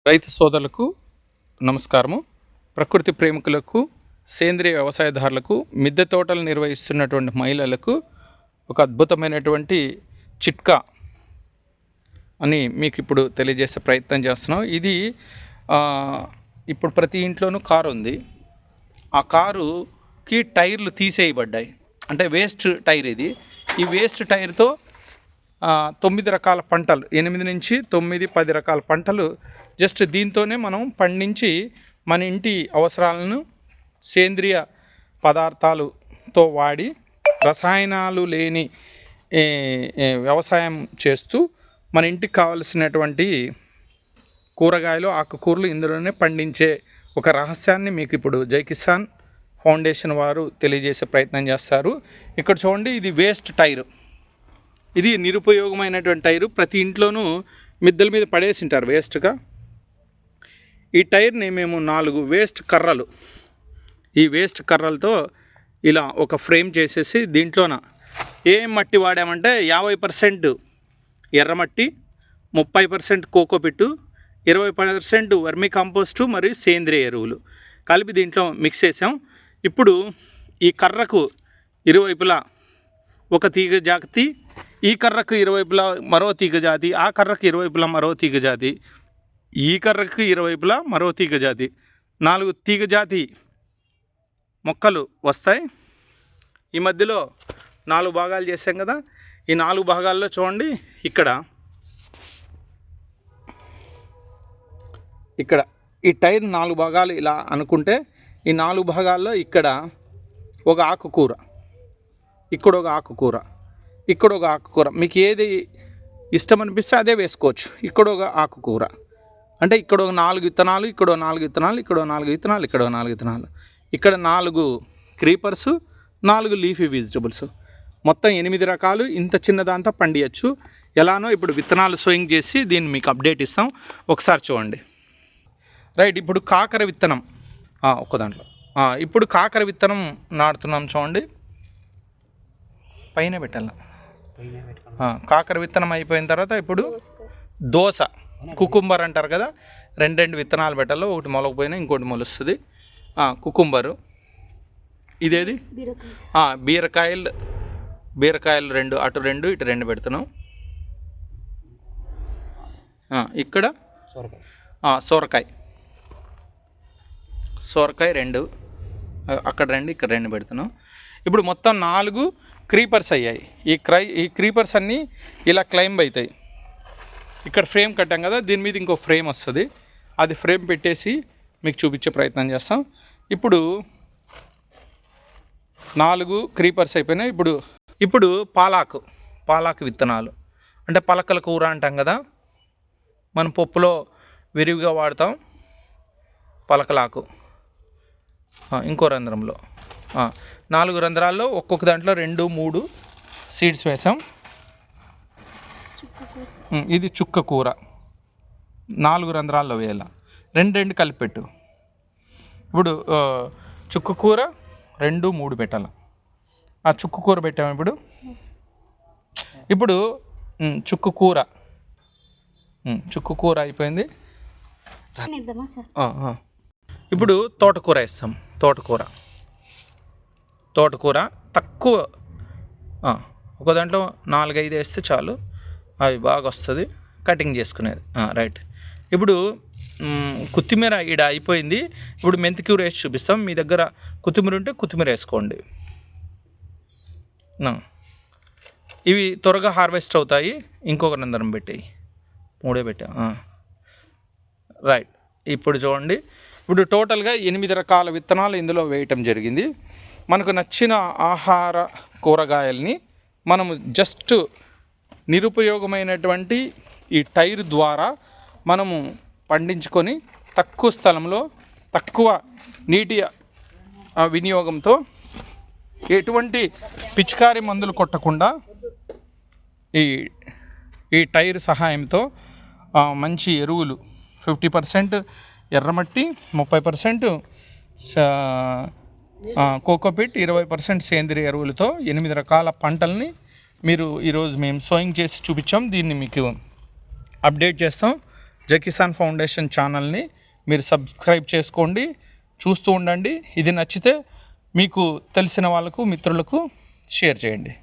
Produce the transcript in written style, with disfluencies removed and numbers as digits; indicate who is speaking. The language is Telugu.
Speaker 1: రైతు సోదరులకు నమస్కారము. ప్రకృతి ప్రేమికులకు, సేంద్రియ వ్యవసాయదారులకు, మిద్దె తోటలు నిర్వహిస్తున్నటువంటి మహిళలకు ఒక అద్భుతమైనటువంటి చిట్కా అని మీకు ఇప్పుడు తెలియజేసే ప్రయత్నం చేస్తున్నాం. ఇది ఇప్పుడు ప్రతి ఇంట్లోనూ కారు ఉంది. ఆ కారుకి టైర్లు తీసేయబడ్డాయి. అంటే వేస్ట్ టైర్ ఇది. ఈ వేస్ట్ టైర్తో 9 రకాల పంటలు, 8 నుంచి 9, 10 రకాల పంటలు జస్ట్ దీంతోనే మనం పండించి మన ఇంటి అవసరాలను సేంద్రియ పదార్థాలతో వాడి రసాయనాలు లేని వ్యవసాయం చేస్తూ మన ఇంటికి కావలసినటువంటి కూరగాయలు, ఆకుకూరలు ఇందులోనే పండించే ఒక రహస్యాన్ని మీకు ఇప్పుడు జై కిసాన్ ఫౌండేషన్ వారు తెలియజేసే ప్రయత్నం చేస్తారు. ఇక్కడ చూడండి, ఇది వేస్ట్ టైరు. ఇది నిరుపయోగమైనటువంటి టైరు. ప్రతి ఇంట్లోనూ మిద్దెల మీద పడేసింటారు వేస్ట్గా. ఈ టైర్ని మేము 4 వేస్ట్ కర్రలు, ఈ వేస్ట్ కర్రలతో ఇలా ఒక ఫ్రేమ్ చేసేసి దీంట్లోన ఏం మట్టి వాడామంటే 50% ఎర్రమట్టి, 30% కోకోపిట్టు, 20% వర్మీ కంపోస్టు మరియు సేంద్రియ ఎరువులు కలిపి దీంట్లో మిక్స్ చేసాం. ఇప్పుడు ఈ కర్రకు ఇరువైపులా ఒక తీగ జాతి, ఈ కర్రకు ఇరువైపులా మరో తీగ జాతి, ఆ కర్రకు ఇరువైపులా మరో తీగ జాతి, ఈ కర్రకు ఇరువైపులా మరో తీగ జాతి, 4 తీగ జాతి మొక్కలు వస్తాయి. ఈ మధ్యలో 4 భాగాలు చేసాం కదా. ఈ 4 భాగాల్లో చూడండి, ఇక్కడ ఈ టైర్ 4 భాగాలు ఇలా అనుకుంటే, ఈ 4 భాగాల్లో ఇక్కడ ఒక ఆకుకూర, ఇక్కడ ఒక ఆకుకూర, ఇక్కడ ఒక ఆకుకూర, మీకు ఏది ఇష్టం అనిపిస్తే అదే వేసుకోవచ్చు. ఇక్కడ ఒక ఆకుకూర అంటే ఇక్కడ ఒక 4 విత్తనాలు, ఇక్కడ 4 విత్తనాలు, ఇక్కడ 4 విత్తనాలు, ఇక్కడ 4 విత్తనాలు, ఇక్కడ 4 క్రీపర్సు, 4 లీఫీ వెజిటబుల్స్, మొత్తం 8 రకాలు ఇంత చిన్నదాంతో పండియచ్చు. ఎలానో ఇప్పుడు విత్తనాలు సోయింగ్ చేసి దీన్ని మీకు అప్డేట్ ఇస్తాం. ఒకసారి చూడండి. రైట్, ఇప్పుడు కాకర విత్తనం ఒక్క దాంట్లో ఇప్పుడు కాకర విత్తనం నాటుతున్నాం. చూడండి, పైన పెట్టాల. కాకర విత్తనం అయిపోయిన తర్వాత ఇప్పుడు దోస, కుకుంబర్ అంటారు కదా, 2 విత్తనాలు పెట్టాలి. ఒకటి మొలకపోయినా ఇంకోటి మొలుస్తుంది. కుకుంబరు. ఇదేది బీరకాయలు 2, అటు 2, ఇటు 2 పెడుతున్నాం. ఇక్కడ సొరకాయ 2, అక్కడ 2, ఇక్కడ 2 పెడుతున్నాం. ఇప్పుడు మొత్తం 4 క్రీపర్స్ అయ్యాయి. ఈ క్రీపర్స్ అన్నీ ఇలా క్లైంబ్ అవుతాయి. ఇక్కడ ఫ్రేమ్ కట్టాం కదా, దీని మీద ఇంకో ఫ్రేమ్ వస్తుంది. అది ఫ్రేమ్ పెట్టేసి మీకు చూపించే ప్రయత్నం చేస్తాం. ఇప్పుడు 4 క్రీపర్స్ అయిపోయినాయి. ఇప్పుడు పాలాకు విత్తనాలు అంటే పలకల కూర అంటాం కదా, మనం పప్పులో విరివిగా వాడతాం. పలకలాకు ఇంకో రంధ్రంలో, 4 రంధ్రాల్లో ఒక్కొక్క దాంట్లో 2, 3 సీడ్స్ వేసాం. ఇది చుక్క కూర, 4 రంధ్రాల్లో వేయాల. 2 కలిపెట్టు. ఇప్పుడు చుక్క కూర 2, 3 పెట్టాలి. ఆ చుక్క కూర పెట్టాము. ఇప్పుడు చుక్క కూర అయిపోయింది. ఇప్పుడు తోటకూర వేస్తాం. తోటకూర తక్కువ, ఒక దాంట్లో 4-5 వేస్తే చాలు, అవి బాగా వస్తుంది కటింగ్ చేసుకునేది. రైట్, ఇప్పుడు కొత్తిమీర ఈడ అయిపోయింది. ఇప్పుడు మెంతికూర వేసి చూపిస్తాం. మీ దగ్గర కొత్తిమీర ఉంటే కొత్తిమీర వేసుకోండి. ఇవి త్వరగా హార్వెస్ట్ అవుతాయి. ఇంకొక రంధ్రం పెట్టాయి, 3 పెట్టా. రైట్, ఇప్పుడు చూడండి, ఇప్పుడు టోటల్గా 8 రకాల విత్తనాలు ఇందులో వేయటం జరిగింది. మనకు నచ్చిన ఆహార కూరగాయల్ని మనము జస్ట్ నిరుపయోగమైనటువంటి ఈ టైర్ ద్వారా మనము పండించుకొని తక్కువ స్థలంలో తక్కువ నీటి వినియోగంతో ఎటువంటి పిచికారి మందులు కొట్టకుండా ఈ టైర్ సహాయంతో మంచి ఎరువులు 50% ఎర్రమట్టి, 30% కోకోపిట్, 20% సేంద్రియ ఎరువులతో 8 రకాల పంటల్ని మీరు ఈరోజు మేము సోయింగ్ చేసి చూపించాం. దీన్ని మీకు అప్డేట్ చేస్తాం. జై కిసాన్ ఫౌండేషన్ ఛానల్ని మీరు సబ్స్క్రైబ్ చేసుకోండి, చూస్తూ ఉండండి. ఇది నచ్చితే మీకు తెలిసిన వాళ్ళకు, మిత్రులకు షేర్ చేయండి.